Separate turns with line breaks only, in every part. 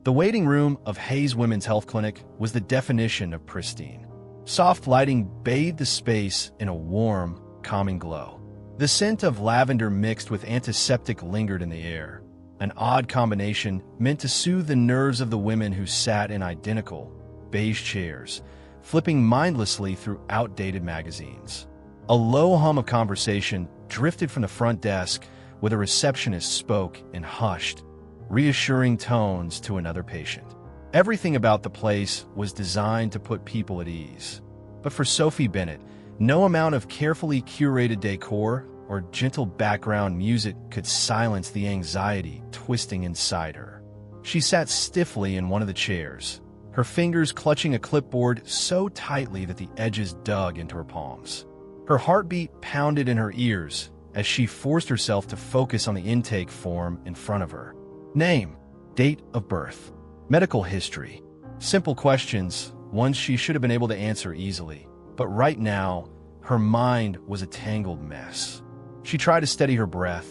The waiting room of Hayes Women's Health Clinic was the definition of pristine. Soft lighting bathed the space in a warm, calming glow. The scent of lavender mixed with antiseptic lingered in the air, an odd combination meant to soothe the nerves of the women who sat in identical, beige chairs, flipping mindlessly through outdated magazines. A low hum of conversation drifted from the front desk, where the receptionist spoke in hushed, reassuring tones to another patient. Everything about the place was designed to put people at ease. But for Sophie Bennett, no amount of carefully curated decor or gentle background music could silence the anxiety twisting inside her. She sat stiffly in one of the chairs, her fingers clutching a clipboard so tightly that the edges dug into her palms. Her heartbeat pounded in her ears as she forced herself to focus on the intake form in front of her. Name, date of birth, medical history. Simple questions, ones she should have been able to answer easily. But right now, her mind was a tangled mess. She tried to steady her breath,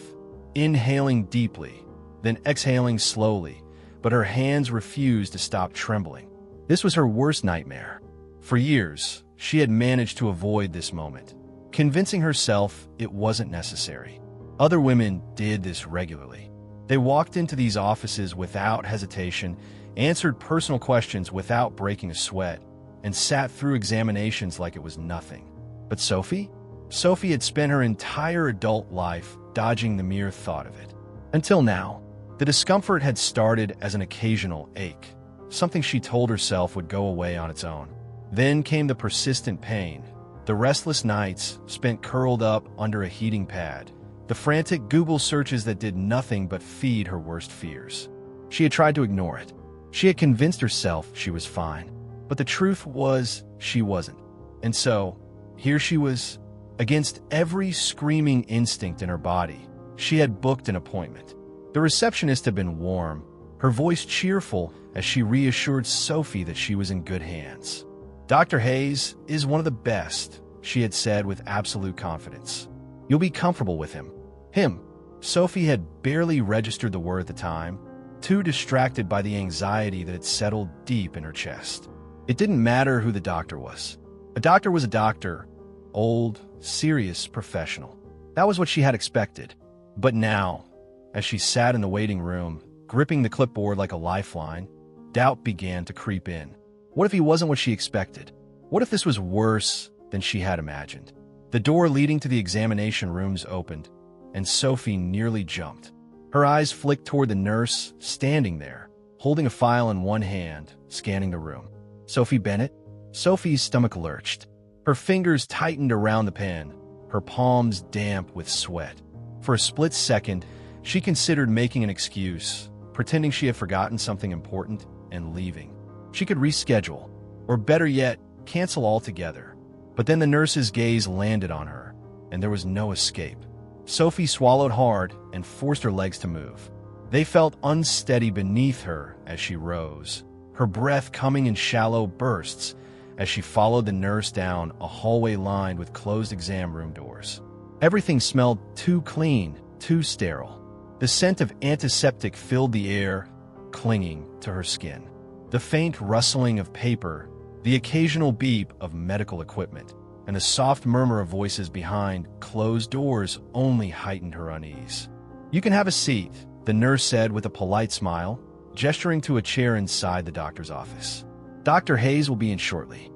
inhaling deeply, then exhaling slowly, but her hands refused to stop trembling. This was her worst nightmare. For years, she had managed to avoid this moment, convincing herself it wasn't necessary. Other women did this regularly. They walked into these offices without hesitation, answered personal questions without breaking a sweat, and sat through examinations like it was nothing. But Sophie? Sophie had spent her entire adult life dodging the mere thought of it. Until now, the discomfort had started as an occasional ache, something she told herself would go away on its own. Then came the persistent pain, the restless nights spent curled up under a heating pad, the frantic Google searches that did nothing but feed her worst fears. She had tried to ignore it. She had convinced herself she was fine, but the truth was she wasn't. And so, here she was, against every screaming instinct in her body. She had booked an appointment. The receptionist had been warm, her voice cheerful as she reassured Sophie that she was in good hands. Dr. Hayes is one of the best, she had said with absolute confidence. You'll be comfortable with him. Him. Sophie had barely registered the word at the time, too distracted by the anxiety that had settled deep in her chest. It didn't matter who the doctor was. A doctor was a doctor. Old, serious, professional. That was what she had expected. But now, as she sat in the waiting room, gripping the clipboard like a lifeline, doubt began to creep in. What if he wasn't what she expected? What if this was worse than she had imagined? The door leading to the examination rooms opened, and Sophie nearly jumped. Her eyes flicked toward the nurse standing there, holding a file in one hand, scanning the room. Sophie Bennett? Sophie's stomach lurched. Her fingers tightened around the pen, her palms damp with sweat. For a split second, she considered making an excuse, pretending she had forgotten something important, and leaving. She could reschedule, or better yet, cancel altogether. But then the nurse's gaze landed on her, and there was no escape. Sophie swallowed hard and forced her legs to move. They felt unsteady beneath her as she rose, her breath coming in shallow bursts as she followed the nurse down a hallway lined with closed exam room doors. Everything smelled too clean, too sterile. The scent of antiseptic filled the air, clinging to her skin. The faint rustling of paper, the occasional beep of medical equipment, and the soft murmur of voices behind closed doors only heightened her unease. "You can have a seat," the nurse said with a polite smile, gesturing to a chair inside the doctor's office. "Dr. Hayes will be in shortly."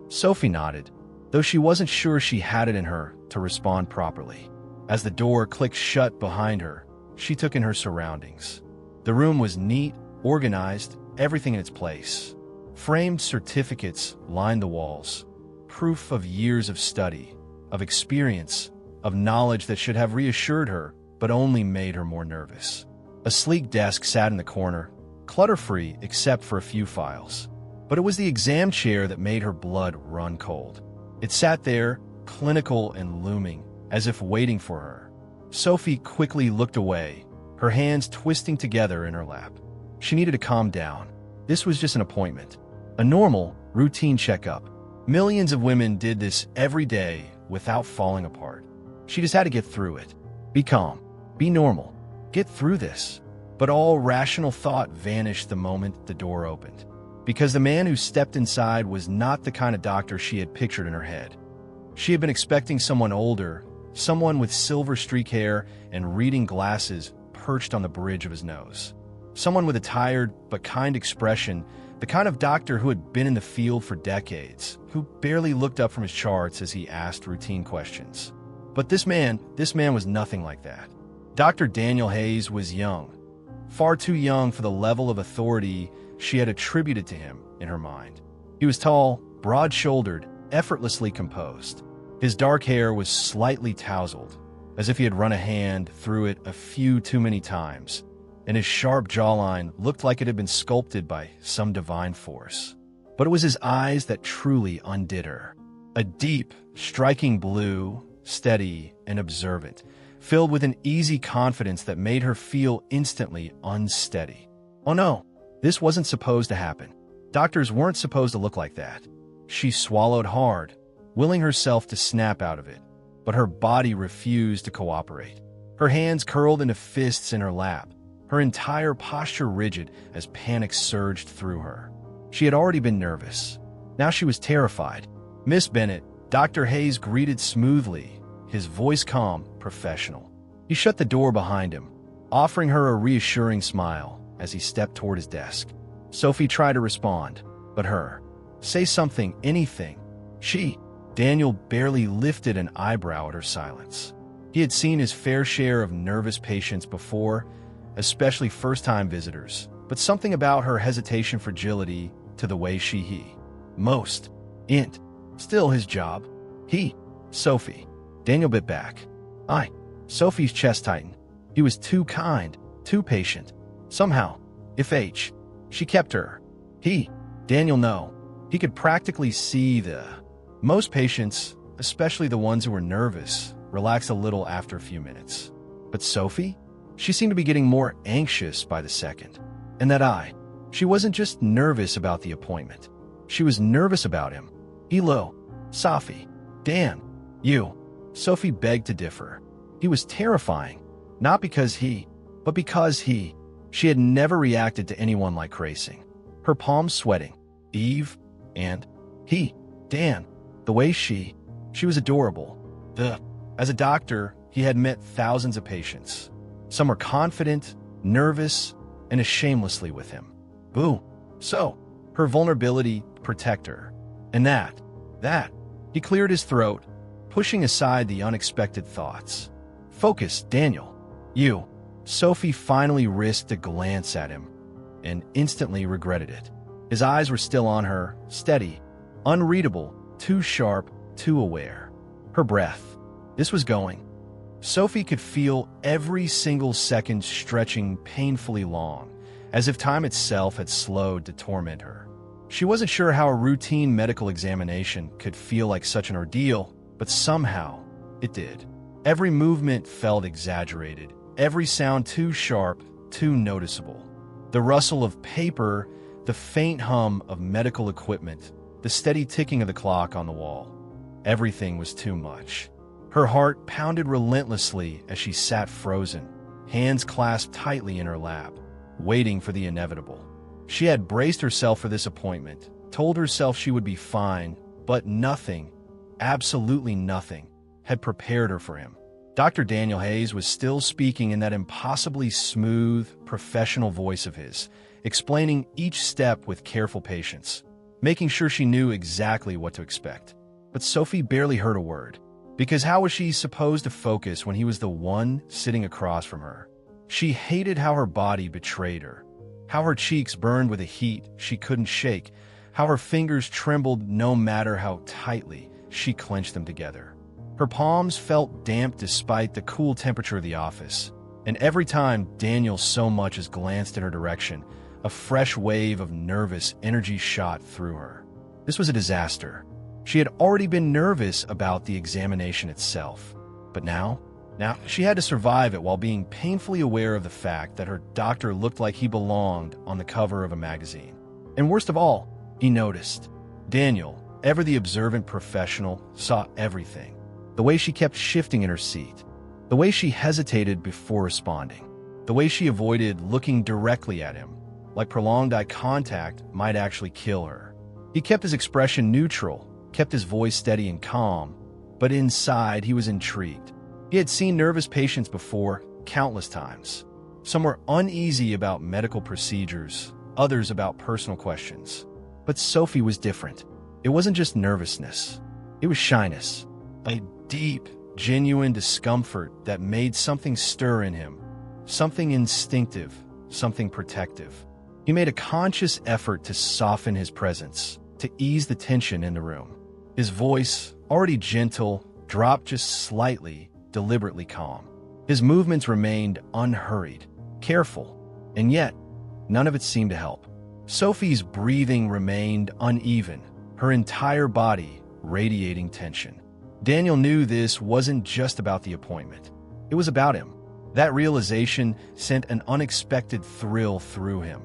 Sophie nodded, though she wasn't sure she had it in her to respond properly. As the door clicked shut behind her, she took in her surroundings. The room was neat, organized, everything in its place. Framed certificates lined the walls, proof of years of study, of experience, of knowledge that should have reassured her, but only made her more nervous. A sleek desk sat in the corner, clutter-free except for a few files. But it was the exam chair that made her blood run cold. It sat there, clinical and looming, as if waiting for her. Sophie quickly looked away, her hands twisting together in her lap. She needed to calm down. This was just an appointment. A normal, routine checkup. Millions of women did this every day without falling apart. She just had to get through it. Be calm. Be normal. Get through this. But all rational thought vanished the moment the door opened, because the man who stepped inside was not the kind of doctor she had pictured in her head. She had been expecting someone older, someone with silver streak hair and reading glasses perched on the bridge of his nose. Someone with a tired but kind expression, the kind of doctor who had been in the field for decades, who barely looked up from his charts as he asked routine questions. But this man was nothing like that. Dr. Daniel Hayes was young, far too young for the level of authority she had attributed to him in her mind. He was tall, broad-shouldered, effortlessly composed. His dark hair was slightly tousled, as if he had run a hand through it a few too many times, and his sharp jawline looked like it had been sculpted by some divine force. But it was his eyes that truly undid her. A deep, striking blue, steady and observant, filled with an easy confidence that made her feel instantly unsteady. Oh no, this wasn't supposed to happen. Doctors weren't supposed to look like that. She swallowed hard, willing herself to snap out of it, but her body refused to cooperate. Her hands curled into fists in her lap, her entire posture rigid as panic surged through her. She had already been nervous. Now she was terrified. "Miss Bennett," Dr. Hayes greeted smoothly, his voice calm, professional. He shut the door behind him, offering her a reassuring smile as he stepped toward his desk. Sophie tried to respond, but say something, anything. Daniel barely lifted an eyebrow at her silence. He had seen his fair share of nervous patients before, especially first-time visitors, but something about her hesitation, fragility, to the way still his job. Sophie. Daniel bit back. Sophie's chest tightened. He was too kind, too patient. Somehow, she kept her. Daniel, no. He could practically see most patients, especially the ones who were nervous, relax a little after a few minutes. But Sophie? She seemed to be getting more anxious by the second. And she wasn't just nervous about the appointment. She was nervous about him. Sophie. Dan. You. Sophie begged to differ. He was terrifying. Not because but because she had never reacted to anyone like racing. Her palms sweating. Eve. And Dan. The way she was adorable. As a doctor, he had met thousands of patients. Some were confident, nervous, and as shamelessly with him. So, her vulnerability protect her. And that. He cleared his throat, pushing aside the unexpected thoughts. Focus, Daniel. You. Sophie finally risked a glance at him, and instantly regretted it. His eyes were still on her, steady, unreadable, too sharp, too aware. Her breath. This was going. Sophie could feel every single second stretching painfully long, as if time itself had slowed to torment her. She wasn't sure how a routine medical examination could feel like such an ordeal, but somehow it did. Every movement felt exaggerated, every sound too sharp, too noticeable. The rustle of paper, the faint hum of medical equipment, the steady ticking of the clock on the wall. Everything was too much. Her heart pounded relentlessly as she sat frozen, hands clasped tightly in her lap, waiting for the inevitable. She had braced herself for this appointment, told herself she would be fine, but nothing, absolutely nothing, had prepared her for him. Dr. Daniel Hayes was still speaking in that impossibly smooth, professional voice of his, explaining each step with careful patience, making sure she knew exactly what to expect. But Sophie barely heard a word, because how was she supposed to focus when he was the one sitting across from her? She hated how her body betrayed her, how her cheeks burned with a heat she couldn't shake, how her fingers trembled no matter how tightly she clenched them together. Her palms felt damp despite the cool temperature of the office, and every time Daniel so much as glanced in her direction, a fresh wave of nervous energy shot through her. This was a disaster. She had already been nervous about the examination itself, but now she had to survive it while being painfully aware of the fact that her doctor looked like he belonged on the cover of a magazine. And worst of all, he noticed. Daniel, ever the observant professional, saw everything. The way she kept shifting in her seat, the way she hesitated before responding, The way she avoided looking directly at him, like prolonged eye contact might actually kill her. He kept his expression neutral, kept his voice steady and calm, but inside he was intrigued. He had seen nervous patients before, countless times. Some were uneasy about medical procedures, others about personal questions. But Sophie was different. It wasn't just nervousness. It was shyness, a deep, genuine discomfort that made something stir in him, something instinctive, something protective. He made a conscious effort to soften his presence, to ease the tension in the room. His voice, already gentle, dropped just slightly, deliberately calm. His movements remained unhurried, careful, and yet none of it seemed to help. Sophie's breathing remained uneven, her entire body radiating tension. Daniel knew this wasn't just about the appointment. It was about him. That realization sent an unexpected thrill through him,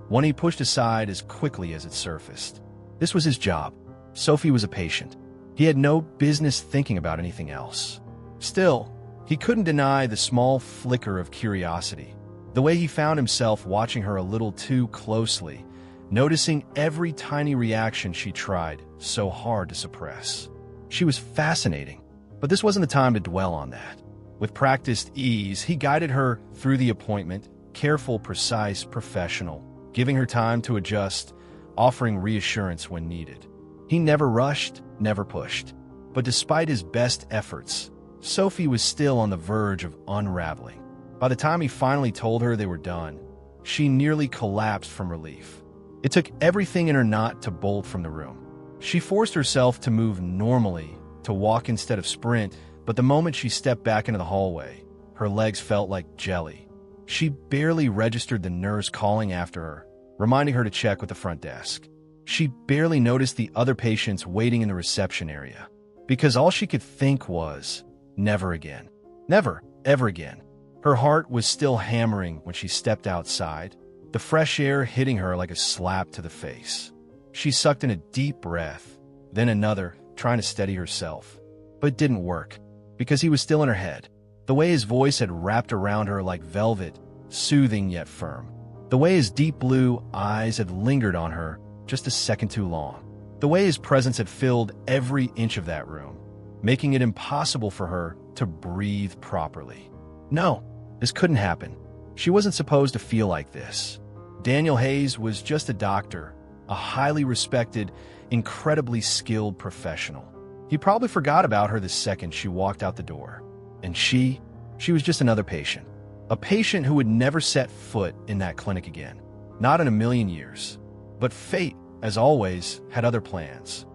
one he pushed aside as quickly as it surfaced. This was his job. Sophie was a patient. He had no business thinking about anything else. Still, he couldn't deny the small flicker of curiosity, the way he found himself watching her a little too closely, noticing every tiny reaction she tried so hard to suppress. She was fascinating, but this wasn't the time to dwell on that. With practiced ease, he guided her through the appointment, careful, precise, professional, giving her time to adjust, offering reassurance when needed. He never rushed, never pushed. But despite his best efforts, Sophie was still on the verge of unraveling. By the time he finally told her they were done, she nearly collapsed from relief. It took everything in her not to bolt from the room. She forced herself to move normally, to walk instead of sprint, but the moment she stepped back into the hallway, her legs felt like jelly. She barely registered the nurse calling after her, reminding her to check with the front desk. She barely noticed the other patients waiting in the reception area, because all she could think was, never again. Never, ever again. Her heart was still hammering when she stepped outside, the fresh air hitting her like a slap to the face. She sucked in a deep breath, then another, trying to steady herself. But it didn't work, because he was still in her head. The way his voice had wrapped around her like velvet, soothing yet firm. The way his deep blue eyes had lingered on her just a second too long. The way his presence had filled every inch of that room, making it impossible for her to breathe properly. No, this couldn't happen. She wasn't supposed to feel like this. Daniel Hayes was just a doctor, a highly respected, incredibly skilled professional. He probably forgot about her the second she walked out the door. And she was just another patient. A patient who would never set foot in that clinic again. Not in a million years. But fate, as always, had other plans.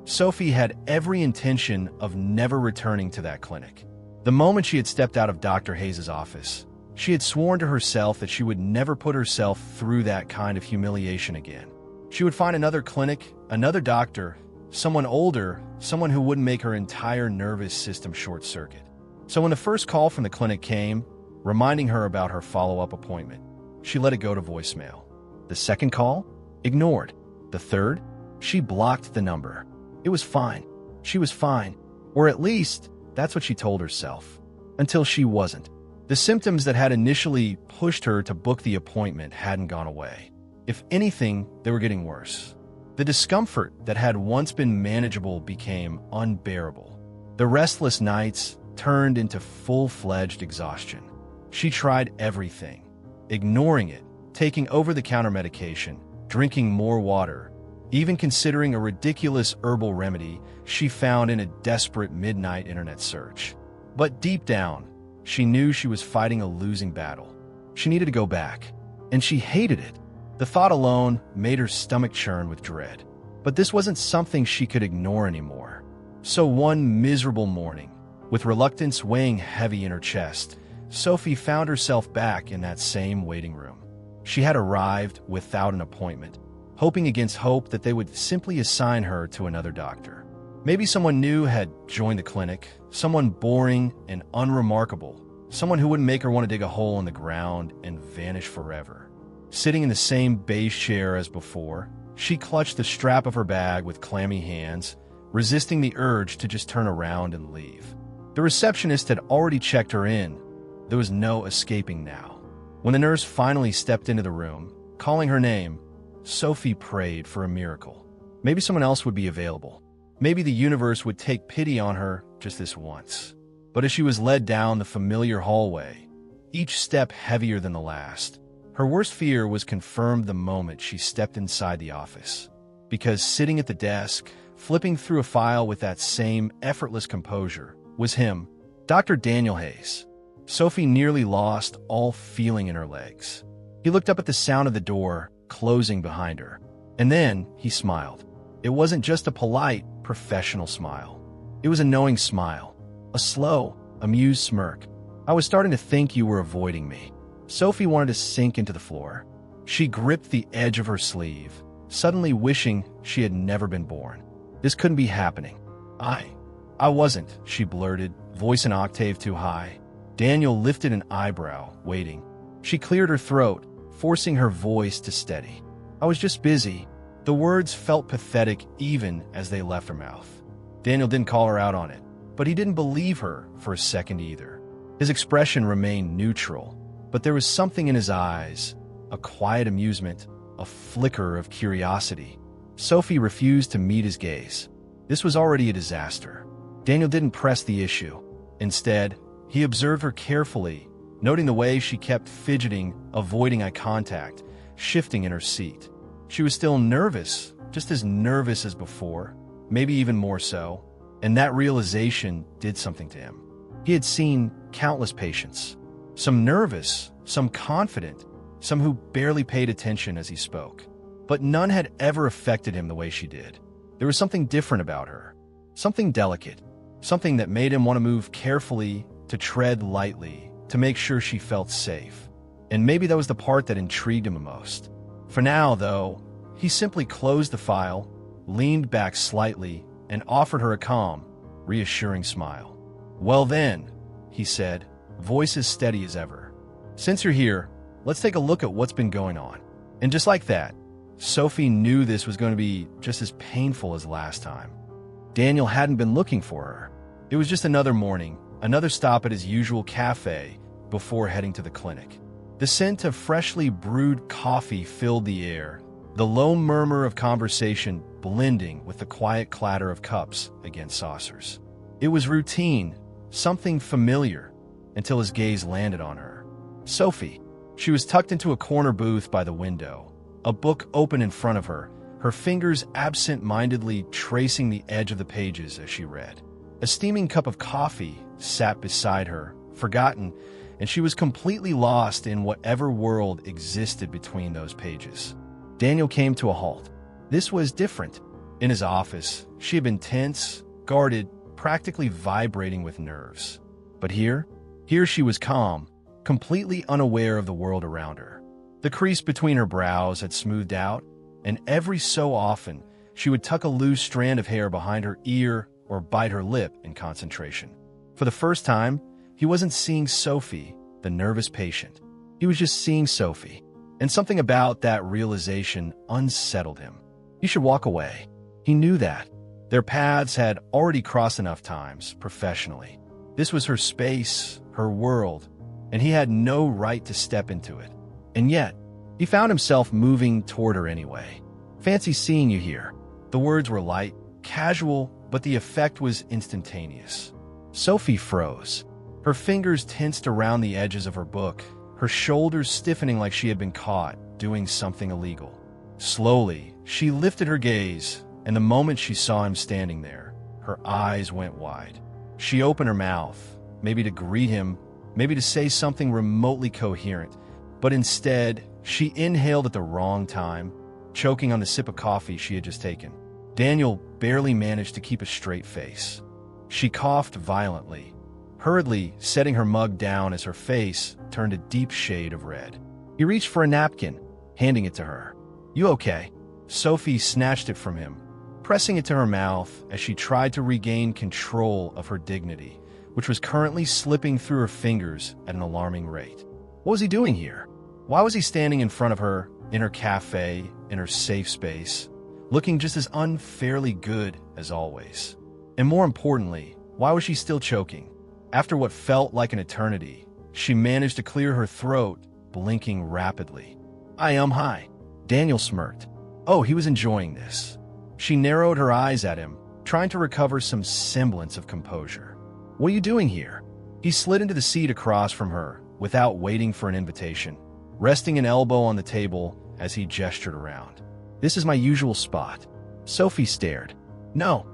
Sophie had every intention of never returning to that clinic. The moment she had stepped out of Dr. Hayes' office, she had sworn to herself that she would never put herself through that kind of humiliation again. She would find another clinic, another doctor, someone older, someone who wouldn't make her entire nervous system short-circuit. So when the first call from the clinic came, reminding her about her follow-up appointment, she let it go to voicemail. The second call? Ignored. The third? She blocked the number. It was fine. She was fine. Or at least, that's what she told herself. Until she wasn't. The symptoms that had initially pushed her to book the appointment hadn't gone away. If anything, they were getting worse. The discomfort that had once been manageable became unbearable. The restless nights turned into full-fledged exhaustion. She tried everything, ignoring it, taking over-the-counter medication, drinking more water, even considering a ridiculous herbal remedy she found in a desperate midnight internet search. But deep down, she knew she was fighting a losing battle. She needed to go back, and she hated it. The thought alone made her stomach churn with dread. But this wasn't something she could ignore anymore. So one miserable morning, with reluctance weighing heavy in her chest, Sophie found herself back in that same waiting room. She had arrived without an appointment, hoping against hope that they would simply assign her to another doctor. Maybe someone new had joined the clinic, someone boring and unremarkable, someone who wouldn't make her want to dig a hole in the ground and vanish forever. Sitting in the same beige chair as before, she clutched the strap of her bag with clammy hands, resisting the urge to just turn around and leave. The receptionist had already checked her in. There was no escaping now. When the nurse finally stepped into the room, calling her name, Sophie prayed for a miracle. Maybe someone else would be available. Maybe the universe would take pity on her just this once. But as she was led down the familiar hallway, each step heavier than the last, her worst fear was confirmed the moment she stepped inside the office. Because sitting at the desk, flipping through a file with that same effortless composure, was him, Dr. Daniel Hayes. Sophie nearly lost all feeling in her legs. He looked up at the sound of the door closing behind her, and then he smiled. It wasn't just a polite, professional smile. It was a knowing smile, a slow, amused smirk. "I was starting to think you were avoiding me." Sophie wanted to sink into the floor. She gripped the edge of her sleeve, suddenly wishing she had never been born. This couldn't be happening. I wasn't, she blurted, voice an octave too high. Daniel lifted an eyebrow, waiting. She cleared her throat, forcing her voice to steady. "I was just busy." The words felt pathetic even as they left her mouth. Daniel didn't call her out on it, but he didn't believe her for a second either. His expression remained neutral, but there was something in his eyes, a quiet amusement, a flicker of curiosity. Sophie refused to meet his gaze. This was already a disaster. Daniel didn't press the issue. Instead, he observed her carefully, noting the way she kept fidgeting, avoiding eye contact, shifting in her seat. She was still nervous, just as nervous as before, maybe even more so, and that realization did something to him. He had seen countless patients, some nervous, some confident, some who barely paid attention as he spoke, but none had ever affected him the way she did. There was something different about her, something delicate, something that made him want to move carefully, to tread lightly, to make sure she felt safe. And maybe that was the part that intrigued him the most. For now, though, he simply closed the file, leaned back slightly, and offered her a calm, reassuring smile. "Well then," he said, voice as steady as ever. "Since you're here, let's take a look at what's been going on." And just like that, Sophie knew this was going to be just as painful as last time. Daniel hadn't been looking for her. It was just another morning, another stop at his usual cafe before heading to the clinic. The scent of freshly brewed coffee filled the air, the low murmur of conversation blending with the quiet clatter of cups against saucers. It was routine, something familiar, until his gaze landed on her. Sophie. She was tucked into a corner booth by the window, a book open in front of her, her fingers absent-mindedly tracing the edge of the pages as she read. A steaming cup of coffee sat beside her, forgotten, and she was completely lost in whatever world existed between those pages. Daniel came to a halt. This was different. In his office, she had been tense, guarded, practically vibrating with nerves. But here she was calm, completely unaware of the world around her. The crease between her brows had smoothed out, and every so often, she would tuck a loose strand of hair behind her ear or bite her lip in concentration. For the first time, he wasn't seeing Sophie, the nervous patient. He was just seeing Sophie, and something about that realization unsettled him. He should walk away. He knew that. Their paths had already crossed enough times, professionally. This was her space, her world, and he had no right to step into it. And yet, he found himself moving toward her anyway. "Fancy seeing you here." The words were light, casual, but the effect was instantaneous. Sophie froze. Her fingers tensed around the edges of her book, her shoulders stiffening like she had been caught doing something illegal. Slowly, she lifted her gaze, and the moment she saw him standing there, her eyes went wide. She opened her mouth, maybe to greet him, maybe to say something remotely coherent, but instead, she inhaled at the wrong time, choking on the sip of coffee she had just taken. Daniel barely managed to keep a straight face. She coughed violently, hurriedly setting her mug down as her face turned a deep shade of red. He reached for a napkin, handing it to her. "You okay?" Sophie snatched it from him, pressing it to her mouth as she tried to regain control of her dignity, which was currently slipping through her fingers at an alarming rate. What was he doing here? Why was he standing in front of her, in her cafe, in her safe space, looking just as unfairly good as always? And more importantly, why was she still choking? After what felt like an eternity, she managed to clear her throat, blinking rapidly. Hi. Daniel smirked. Oh, he was enjoying this. She narrowed her eyes at him, trying to recover some semblance of composure. What are you doing here? He slid into the seat across from her, without waiting for an invitation, resting an elbow on the table as he gestured around. This is my usual spot. Sophie stared. No,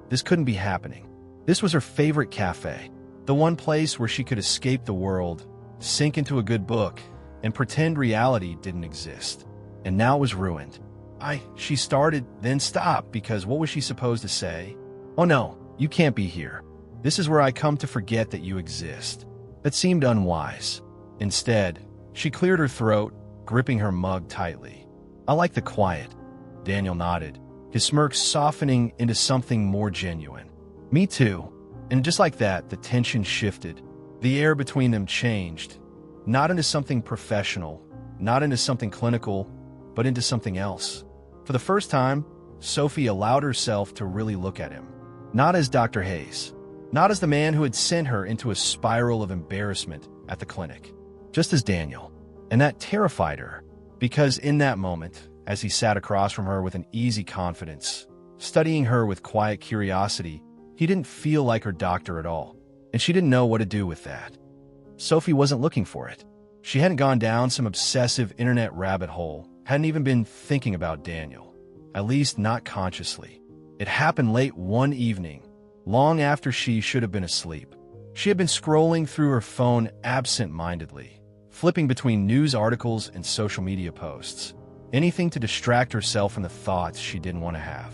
this couldn't be happening. This was her favorite cafe, the one place where she could escape the world, sink into a good book, and pretend reality didn't exist. And now it was ruined. She started, then stopped, because what was she supposed to say? Oh no, you can't be here. This is where I come to forget that you exist. That seemed unwise. Instead, she cleared her throat, gripping her mug tightly. I like the quiet. Daniel nodded, his smirk softening into something more genuine. Me too. And just like that, the tension shifted. The air between them changed, not into something professional, not into something clinical, but into something else. For the first time, Sophie allowed herself to really look at him. Not as Dr. Hayes, not as the man who had sent her into a spiral of embarrassment at the clinic, just as Daniel. And that terrified her, because in that moment, as he sat across from her with an easy confidence, studying her with quiet curiosity, he didn't feel like her doctor at all, and she didn't know what to do with that. Sophie wasn't looking for it. She hadn't gone down some obsessive internet rabbit hole, hadn't even been thinking about Daniel, at least not consciously. It happened late one evening, long after she should have been asleep. She had been scrolling through her phone absent-mindedly, flipping between news articles and social media posts, anything to distract herself from the thoughts she didn't want to have.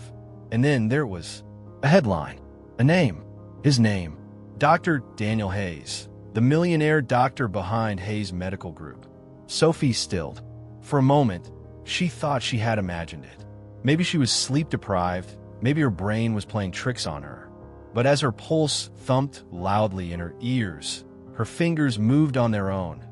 And then there was a headline, a name, his name, Dr. Daniel Hayes, the millionaire doctor behind Hayes Medical Group. Sophie stilled. For a moment, she thought she had imagined it. Maybe she was sleep-deprived, maybe her brain was playing tricks on her. But as her pulse thumped loudly in her ears, her fingers moved on their own,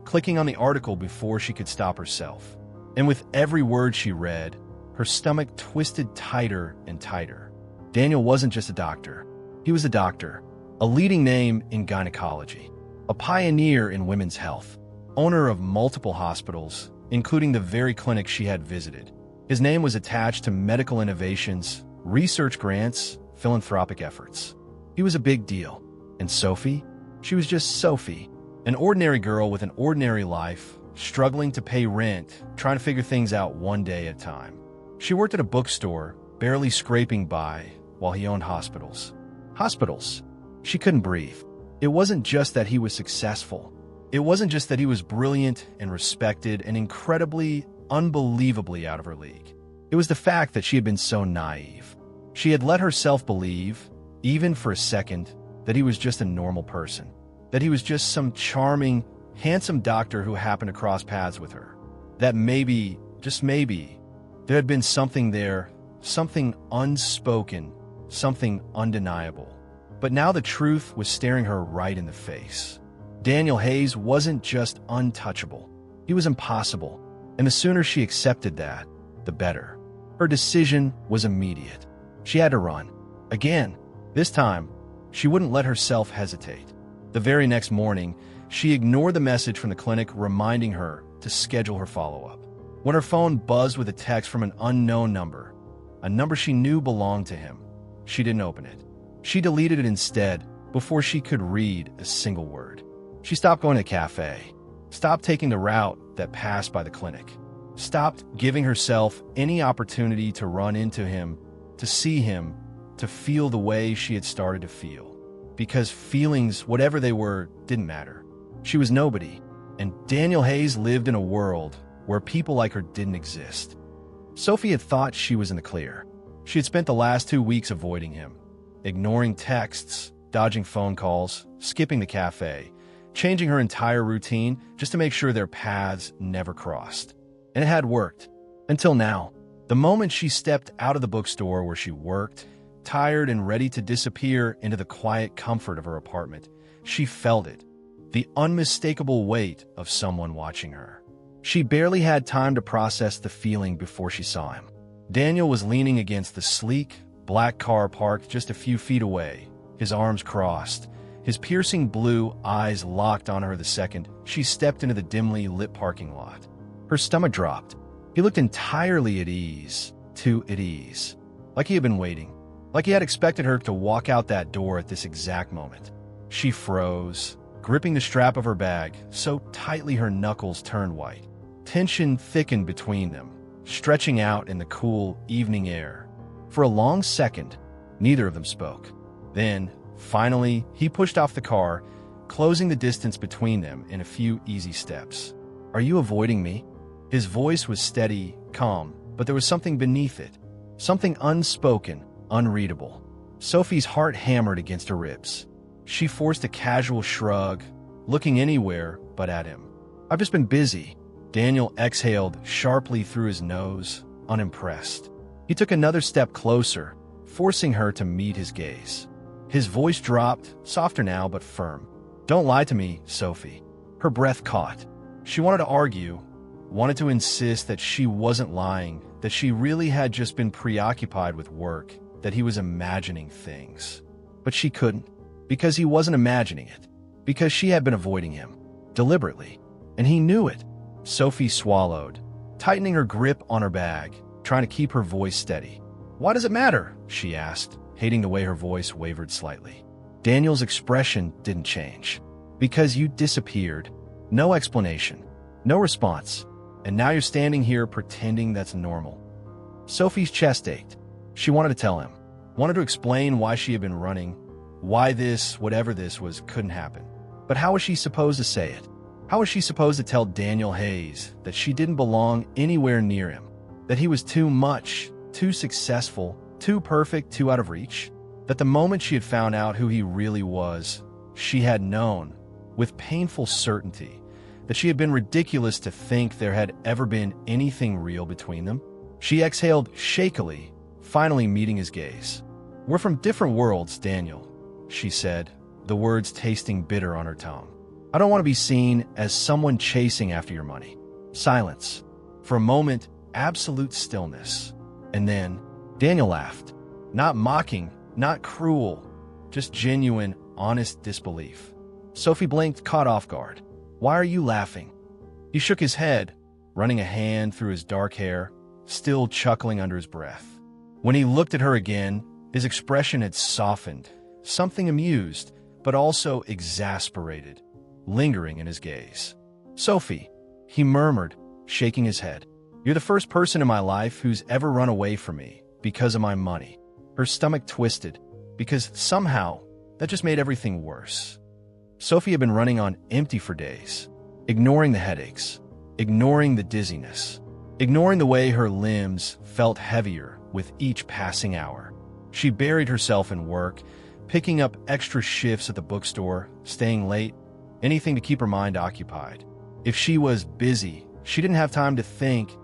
clicking on the article before she could stop herself. And with every word she read, her stomach twisted tighter and tighter. Daniel wasn't just a doctor. He was a doctor, a leading name in gynecology, a pioneer in women's health, owner of multiple hospitals, including the very clinic she had visited. His name was attached to medical innovations, research grants, philanthropic efforts. He was a big deal. And Sophie? She was just Sophie, an ordinary girl with an ordinary life, struggling to pay rent, trying to figure things out one day at a time. She worked at a bookstore, barely scraping by, while he owned hospitals. Hospitals. She couldn't breathe. It wasn't just that he was successful. It wasn't just that he was brilliant and respected and incredibly, unbelievably out of her league. It was the fact that she had been so naive. She had let herself believe, even for a second, that he was just a normal person, that he was just some charming, handsome doctor who happened to cross paths with her. That maybe, just maybe, there had been something there, something unspoken, something undeniable. But now the truth was staring her right in the face. Daniel Hayes wasn't just untouchable. He was impossible. And the sooner she accepted that, the better. Her decision was immediate. She had to run. Again. This time, she wouldn't let herself hesitate. The very next morning, she ignored the message from the clinic reminding her to schedule her follow-up. When her phone buzzed with a text from an unknown number, a number she knew belonged to him, she didn't open it. She deleted it instead before she could read a single word. She stopped going to the cafe, stopped taking the route that passed by the clinic, stopped giving herself any opportunity to run into him, to see him, to feel the way she had started to feel. Because feelings, whatever they were, didn't matter. She was nobody, and Daniel Hayes lived in a world where people like her didn't exist. Sophie had thought she was in the clear. She had spent the last 2 weeks avoiding him, ignoring texts, dodging phone calls, skipping the cafe, changing her entire routine just to make sure their paths never crossed. And it had worked. Until now. The moment she stepped out of the bookstore where she worked, tired and ready to disappear into the quiet comfort of her apartment, she felt it. The unmistakable weight of someone watching her. She barely had time to process the feeling before she saw him. Daniel was leaning against the sleek, black car parked just a few feet away, his arms crossed, His piercing blue eyes locked on her the second she stepped into the dimly lit parking lot. Her stomach dropped. He looked entirely at ease, too at ease, like he had been waiting, like he had expected her to walk out that door at this exact moment. She froze, gripping the strap of her bag so tightly her knuckles turned white. Tension thickened between them, stretching out in the cool evening air. For a long second, neither of them spoke. Then, finally, he pushed off the car, closing the distance between them in a few easy steps. "Are you avoiding me?" His voice was steady, calm, but there was something beneath it, something unspoken, unreadable. Sophie's heart hammered against her ribs. She forced a casual shrug, looking anywhere but at him. "I've just been busy." Daniel exhaled sharply through his nose, unimpressed. He took another step closer, forcing her to meet his gaze. His voice dropped, softer now but firm. "Don't lie to me, Sophie." Her breath caught. She wanted to argue, wanted to insist that she wasn't lying, that she really had just been preoccupied with work, that he was imagining things. But she couldn't, because he wasn't imagining it, because she had been avoiding him, deliberately, and he knew it. Sophie swallowed, tightening her grip on her bag, trying to keep her voice steady. "Why does it matter?" she asked, hating the way her voice wavered slightly. Daniel's expression didn't change. "Because you disappeared. No explanation. No response. And now you're standing here pretending that's normal." Sophie's chest ached. She wanted to tell him, wanted to explain why she had been running, why this, whatever this was, couldn't happen. But how was she supposed to say it? How was she supposed to tell Daniel Hayes that she didn't belong anywhere near him? That he was too much, too successful, too perfect, too out of reach? That the moment she had found out who he really was, she had known, with painful certainty, that she had been ridiculous to think there had ever been anything real between them? She exhaled shakily, finally meeting his gaze. "We're from different worlds, Daniel," she said, the words tasting bitter on her tongue. "I don't want to be seen as someone chasing after your money." Silence. For a moment, absolute stillness. And then, Daniel laughed. Not mocking, not cruel, just genuine, honest disbelief. Sophie blinked, caught off guard. "Why are you laughing?" He shook his head, running a hand through his dark hair, still chuckling under his breath. When he looked at her again, his expression had softened, something amused, but also exasperated, lingering in his gaze. "Sophie," he murmured, shaking his head, "you're the first person in my life who's ever run away from me because of my money." Her stomach twisted, because somehow that just made everything worse. Sophie had been running on empty for days, ignoring the headaches, ignoring the dizziness, ignoring the way her limbs felt heavier with each passing hour. She buried herself in work, picking up extra shifts at the bookstore, staying late, anything to keep her mind occupied. If she was busy, she didn't have time to think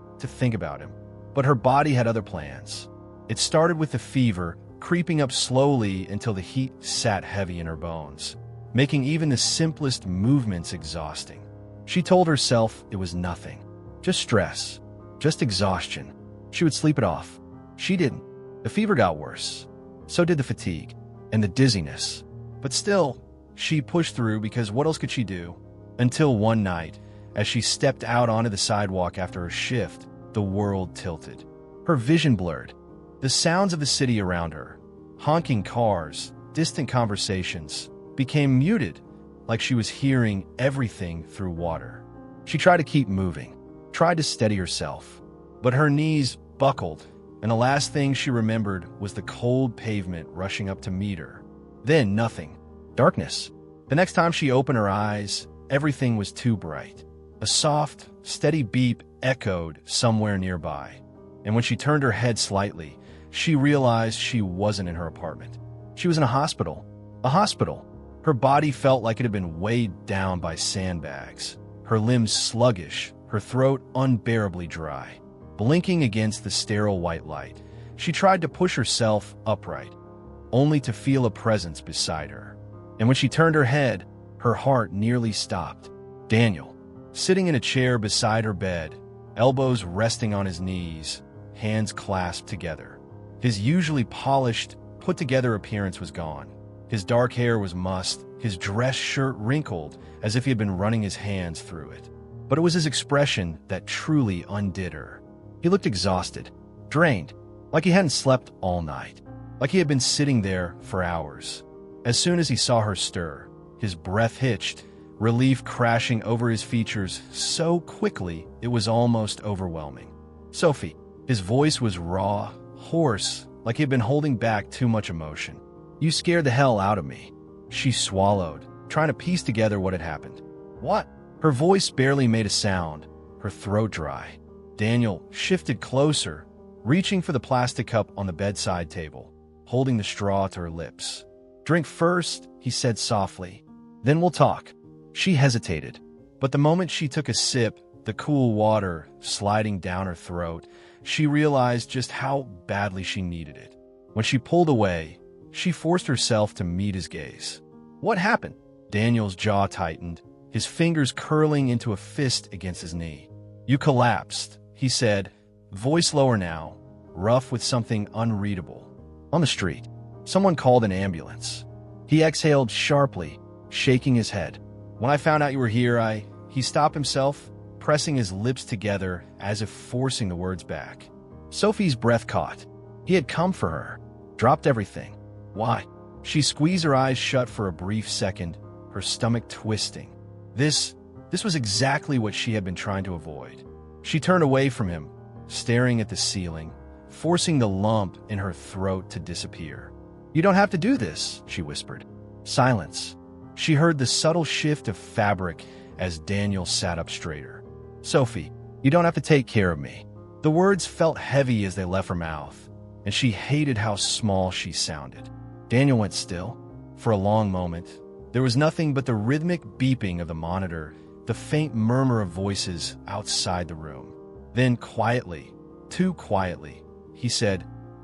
about him. But her body had other plans. It started with the fever, creeping up slowly until the heat sat heavy in her bones, making even the simplest movements exhausting. She told herself it was nothing. Just stress. Just exhaustion. She would sleep it off. She didn't. The fever got worse. So did the fatigue. And the dizziness. But still, she pushed through because what else could she do? Until one night, as she stepped out onto the sidewalk after her shift, the world tilted. Her vision blurred. The sounds of the city around her, honking cars, distant conversations, became muted, like she was hearing everything through water. She tried to keep moving, tried to steady herself, but her knees buckled, and the last thing she remembered was the cold pavement rushing up to meet her. Then nothing. Darkness. The next time she opened her eyes, everything was too bright. A soft, steady beep echoed somewhere nearby, and when she turned her head slightly, she realized she wasn't in her apartment. She was in a hospital. A hospital. Her body felt like it had been weighed down by sandbags, her limbs sluggish, her throat unbearably dry. Blinking against the sterile white light, she tried to push herself upright, only to feel a presence beside her. And when she turned her head, her heart nearly stopped. Daniel, sitting in a chair beside her bed, elbows resting on his knees, hands clasped together. His usually polished, put-together appearance was gone. His dark hair was mussed, his dress shirt wrinkled, as if he had been running his hands through it. But it was his expression that truly undid her. He looked exhausted, drained, like he hadn't slept all night, like he had been sitting there for hours. As soon as he saw her stir, his breath hitched, relief crashing over his features so quickly it was almost overwhelming. "Sophie." His voice was raw, hoarse, like he had been holding back too much emotion. "You scared the hell out of me." She swallowed, trying to piece together what had happened. "What?" Her voice barely made a sound, her throat dry. Daniel shifted closer, reaching for the plastic cup on the bedside table, holding the straw to her lips. "Drink first," he said softly. "Then we'll talk." She hesitated, but the moment she took a sip, the cool water sliding down her throat, she realized just how badly she needed it. When she pulled away, she forced herself to meet his gaze. "What happened?" Daniel's jaw tightened, his fingers curling into a fist against his knee. "You collapsed," he said, voice lower now, rough with something unreadable. "On the street. Someone called an ambulance." He exhaled sharply, shaking his head. "When I found out you were here, He stopped himself, pressing his lips together as if forcing the words back. Sophie's breath caught. He had come for her, dropped everything. Why? She squeezed her eyes shut for a brief second, her stomach twisting. This was exactly what she had been trying to avoid. She turned away from him, staring at the ceiling, forcing the lump in her throat to disappear. "You don't have to do this," she whispered. Silence. She heard the subtle shift of fabric as Daniel sat up straighter. "Sophie, you don't have to take care of me." The words felt heavy as they left her mouth, and she hated how small she sounded. Daniel went still. For a long moment, there was nothing but the rhythmic beeping of the monitor, the faint murmur of voices outside the room. Then quietly, too quietly, he said,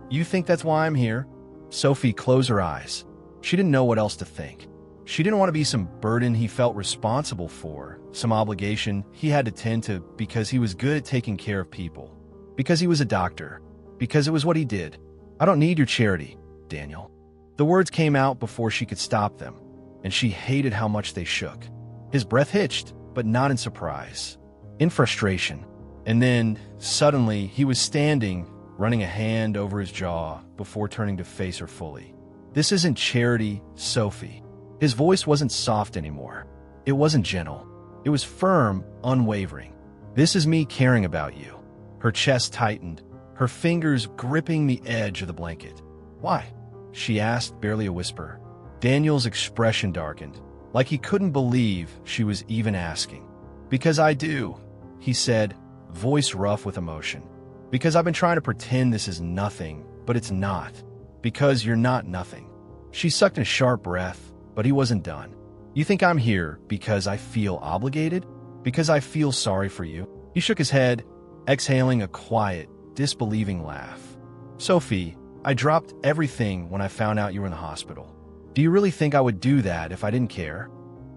"You think that's why I'm here?" Sophie closed her eyes. She didn't know what else to think. She didn't want to be some burden he felt responsible for, some obligation he had to tend to because he was good at taking care of people, because he was a doctor, because it was what he did. "I don't need your charity, Daniel." The words came out before she could stop them, and she hated how much they shook. His breath hitched, but not in surprise, in frustration. And then, suddenly, he was standing, running a hand over his jaw before turning to face her fully. "This isn't charity, Sophie." His voice wasn't soft anymore. It wasn't gentle. It was firm, unwavering. "This is me caring about you." Her chest tightened, her fingers gripping the edge of the blanket. "Why?" she asked, barely a whisper. Daniel's expression darkened, like he couldn't believe she was even asking. "Because I do," he said, voice rough with emotion. "Because I've been trying to pretend this is nothing, but it's not. Because you're not nothing." She sucked in a sharp breath, but he wasn't done. "You think I'm here because I feel obligated? Because I feel sorry for you?" He shook his head, exhaling a quiet, disbelieving laugh. "Sophie, I dropped everything when I found out you were in the hospital. Do you really think I would do that if I didn't care?"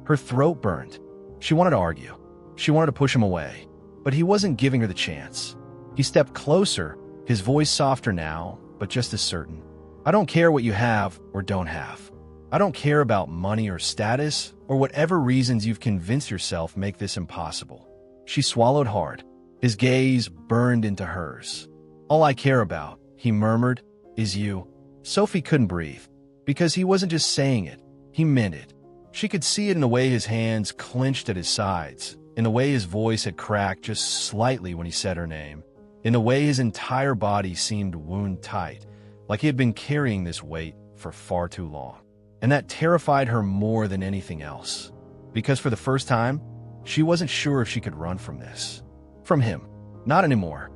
Her throat burned. She wanted to argue. She wanted to push him away, but he wasn't giving her the chance. He stepped closer, his voice softer now, but just as certain. "I don't care what you have or don't have. I don't care about money or status or whatever reasons you've convinced yourself make this impossible." She swallowed hard. His gaze burned into hers. "All I care about," he murmured, "is you." Sophie couldn't breathe, because he wasn't just saying it, he meant it. She could see it in the way his hands clenched at his sides, in the way his voice had cracked just slightly when he said her name, in the way his entire body seemed wound-tight, like he had been carrying this weight for far too long. And that terrified her more than anything else, because for the first time, she wasn't sure if she could run from this. From him. Not anymore.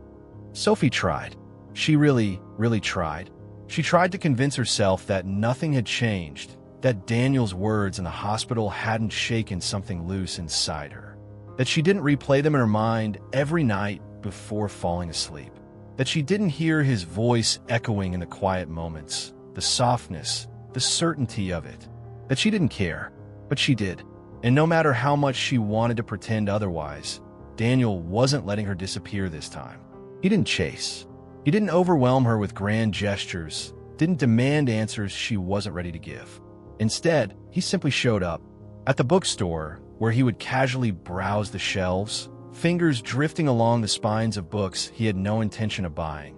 Sophie tried. She really, really tried. She tried to convince herself that nothing had changed, that Daniel's words in the hospital hadn't shaken something loose inside her, that she didn't replay them in her mind every night before falling asleep, that she didn't hear his voice echoing in the quiet moments, the softness, the certainty of it, that she didn't care, but she did. And no matter how much she wanted to pretend otherwise, Daniel wasn't letting her disappear this time. He didn't chase. He didn't overwhelm her with grand gestures, didn't demand answers she wasn't ready to give. Instead, he simply showed up. At the bookstore, where he would casually browse the shelves, fingers drifting along the spines of books he had no intention of buying,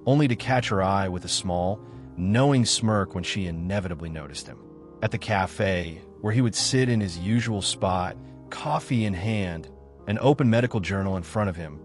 only to catch her eye with a small, knowing smirk when she inevitably noticed him. At the cafe, where he would sit in his usual spot, coffee in hand, an open medical journal in front of him,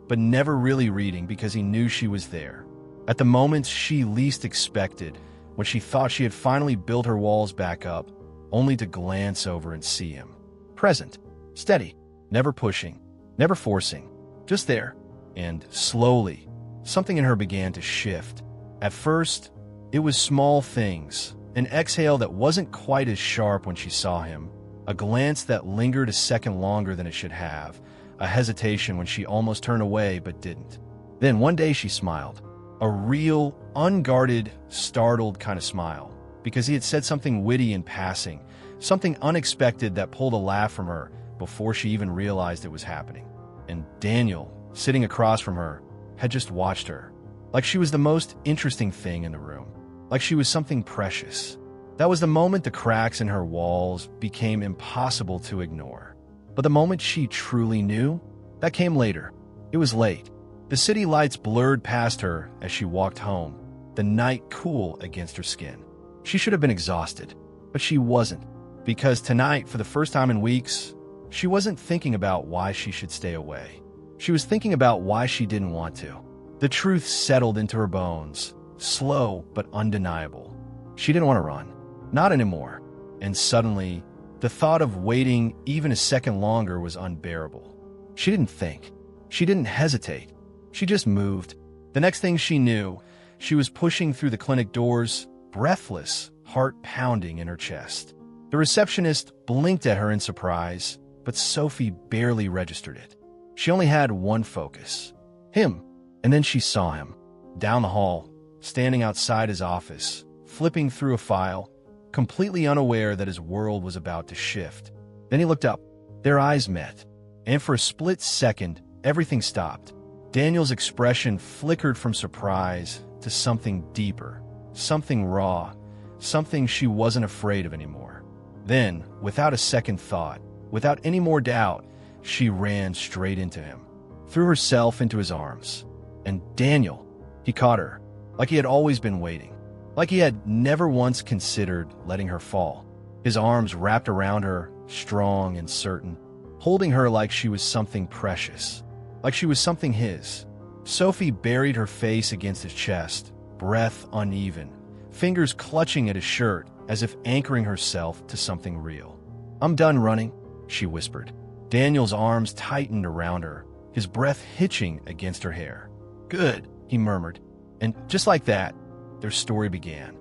but never really reading because he knew she was there. At the moments she least expected, when she thought she had finally built her walls back up, only to glance over and see him. Present, steady, never pushing, never forcing, just there. And slowly, something in her began to shift. At first, it was small things, an exhale that wasn't quite as sharp when she saw him, a glance that lingered a second longer than it should have, a hesitation when she almost turned away but didn't. Then one day she smiled, a real, unguarded, startled kind of smile, because he had said something witty in passing, something unexpected that pulled a laugh from her before she even realized it was happening. And Daniel, sitting across from her, had just watched her, like she was the most interesting thing in the room, like she was something precious. That was the moment the cracks in her walls became impossible to ignore. But the moment she truly knew, that came later. It was late. The city lights blurred past her as she walked home, the night cool against her skin. She should have been exhausted, but she wasn't, because tonight, for the first time in weeks, she wasn't thinking about why she should stay away. She was thinking about why she didn't want to. The truth settled into her bones, slow but undeniable. She didn't want to run. Not anymore. And suddenly, the thought of waiting even a second longer was unbearable. She didn't think. She didn't hesitate. She just moved. The next thing she knew, she was pushing through the clinic doors, breathless, heart pounding in her chest. The receptionist blinked at her in surprise, but Sophie barely registered it. She only had one focus, him. And then she saw him, down the hall, standing outside his office, flipping through a file, completely unaware that his world was about to shift. Then he looked up. Their eyes met, and for a split second, everything stopped. Daniel's expression flickered from surprise to something deeper, something raw, something she wasn't afraid of anymore. Then, without a second thought, without any more doubt, she ran straight into him, threw herself into his arms. And Daniel, he caught her, like he had always been waiting, like he had never once considered letting her fall. His arms wrapped around her, strong and certain, holding her like she was something precious, like she was something his. Sophie buried her face against his chest, breath uneven, fingers clutching at his shirt as if anchoring herself to something real. "I'm done running," she whispered. Daniel's arms tightened around her, his breath hitching against her hair. "Good," he murmured. And just like that, their story began.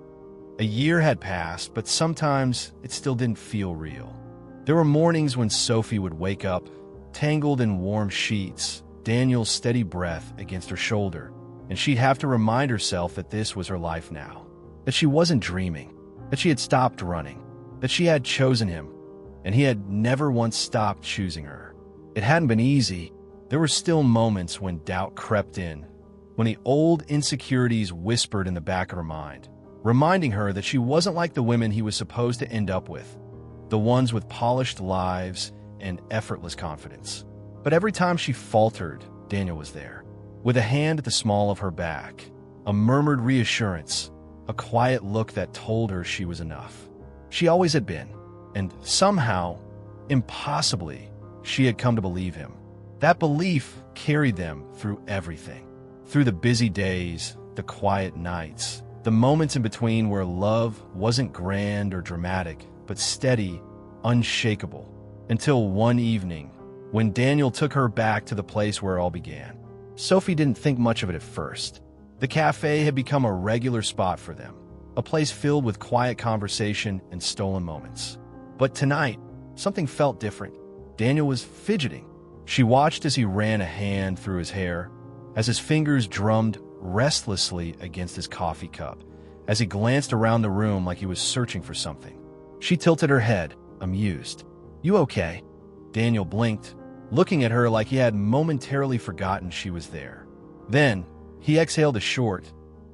A year had passed, but sometimes it still didn't feel real. There were mornings when Sophie would wake up, tangled in warm sheets, Daniel's steady breath against her shoulder, and she'd have to remind herself that this was her life now, that she wasn't dreaming, that she had stopped running, that she had chosen him, and he had never once stopped choosing her. It hadn't been easy. There were still moments when doubt crept in, when the old insecurities whispered in the back of her mind, reminding her that she wasn't like the women he was supposed to end up with, the ones with polished lives and effortless confidence. But every time she faltered, Daniel was there, with a hand at the small of her back, a murmured reassurance, a quiet look that told her she was enough. She always had been, and somehow, impossibly, she had come to believe him. That belief carried them through everything, through the busy days, the quiet nights, the moments in between where love wasn't grand or dramatic, but steady, unshakable, until one evening, when Daniel took her back to the place where it all began. Sophie didn't think much of it at first. The cafe had become a regular spot for them, a place filled with quiet conversation and stolen moments. But tonight, something felt different. Daniel was fidgeting. She watched as he ran a hand through his hair, as his fingers drummed restlessly against his coffee cup, as he glanced around the room like he was searching for something. She tilted her head, amused. "You okay?" Daniel blinked, looking at her like he had momentarily forgotten she was there. Then, he exhaled a short,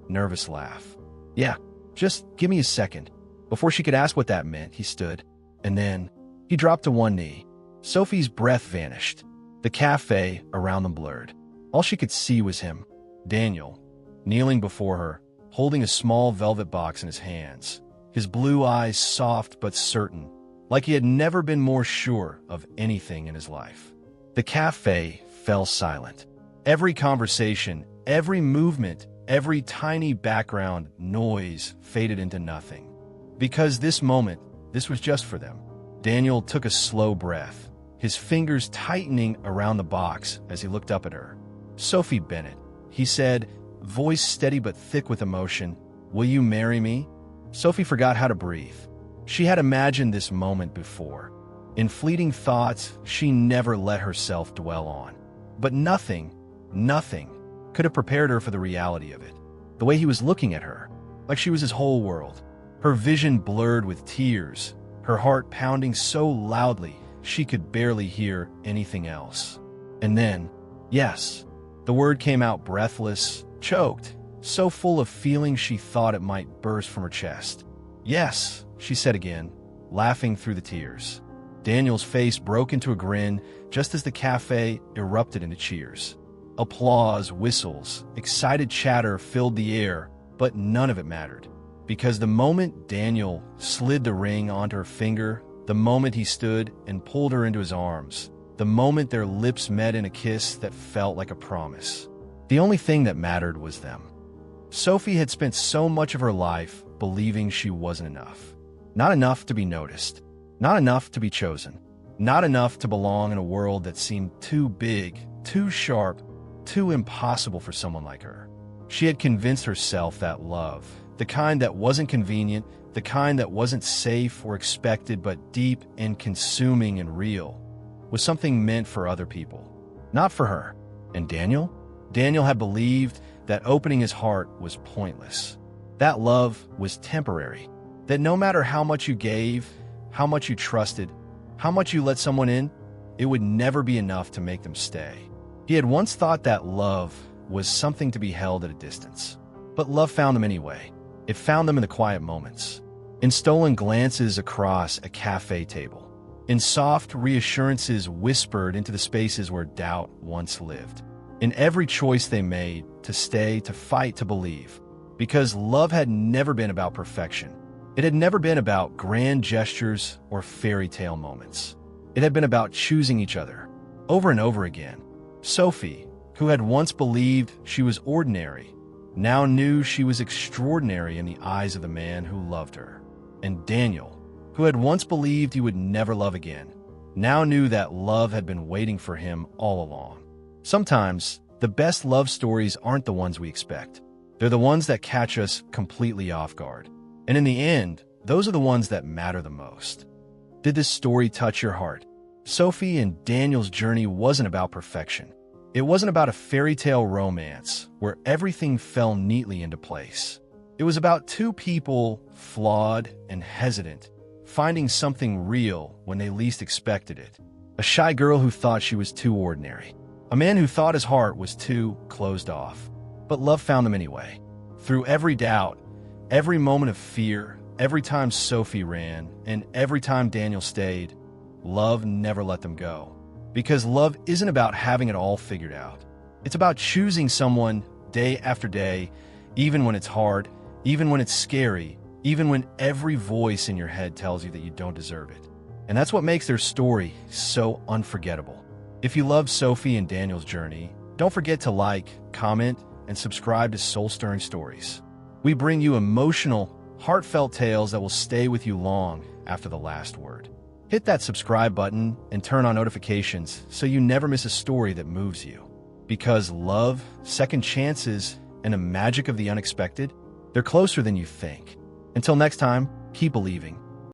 nervous laugh. "Yeah, just give me a second." Before she could ask what that meant, he stood, and then he dropped to one knee. Sophie's breath vanished. The cafe around them blurred. All she could see was him, Daniel, kneeling before her, holding a small velvet box in his hands, his blue eyes soft but certain, like he had never been more sure of anything in his life. The cafe fell silent. Every conversation, every movement, every tiny background noise faded into nothing. Because this moment, this was just for them. Daniel took a slow breath, his fingers tightening around the box as he looked up at her. "Sophie Bennett," he said, voice steady but thick with emotion, "will you marry me?" Sophie forgot how to breathe. She had imagined this moment before. In fleeting thoughts she never let herself dwell on. But nothing could have prepared her for the reality of it. The way he was looking at her, like she was his whole world. Her vision blurred with tears, her heart pounding so loudly she could barely hear anything else. And then, yes, the word came out breathless, choked, so full of feeling she thought it might burst from her chest. "Yes," she said again, laughing through the tears. Daniel's face broke into a grin just as the cafe erupted into cheers. Applause, whistles, excited chatter filled the air, but none of it mattered. Because the moment Daniel slid the ring onto her finger, the moment he stood and pulled her into his arms, the moment their lips met in a kiss that felt like a promise, the only thing that mattered was them. Sophie had spent so much of her life believing she wasn't enough. Not enough to be noticed. Not enough to be chosen. Not enough to belong in a world that seemed too big, too sharp, too impossible for someone like her. She had convinced herself that love, the kind that wasn't convenient, the kind that wasn't safe or expected but deep and consuming and real, was something meant for other people, not for her. And Daniel? Daniel had believed that opening his heart was pointless. That love was temporary. That no matter how much you gave, how much you trusted, how much you let someone in, it would never be enough to make them stay. He had once thought that love was something to be held at a distance. But love found them anyway. It found them in the quiet moments, in stolen glances across a cafe table, in soft reassurances whispered into the spaces where doubt once lived, in every choice they made to stay, to fight, to believe. Because love had never been about perfection. It had never been about grand gestures or fairy tale moments. It had been about choosing each other, over and over again. Sophie, who had once believed she was ordinary, now knew she was extraordinary in the eyes of the man who loved her. And Daniel, who had once believed he would never love again, now knew that love had been waiting for him all along. Sometimes, the best love stories aren't the ones we expect. They're the ones that catch us completely off guard. And in the end, those are the ones that matter the most. Did this story touch your heart? Sophie and Daniel's journey wasn't about perfection. It wasn't about a fairy tale romance where everything fell neatly into place. It was about two people, flawed and hesitant, finding something real when they least expected it. A shy girl who thought she was too ordinary. A man who thought his heart was too closed off. But love found them anyway. Through every doubt, every moment of fear, every time Sophie ran, and every time Daniel stayed, love never let them go. Because love isn't about having it all figured out. It's about choosing someone day after day, even when it's hard, even when it's scary, even when every voice in your head tells you that you don't deserve it. And that's what makes their story so unforgettable. If you love Sophie and Daniel's journey, don't forget to like, comment, and subscribe to Soul-Stirring Stories. We bring you emotional, heartfelt tales that will stay with you long after the last word. Hit that subscribe button and turn on notifications so you never miss a story that moves you. Because love, second chances, and the magic of the unexpected, they're closer than you think. Until next time, keep believing.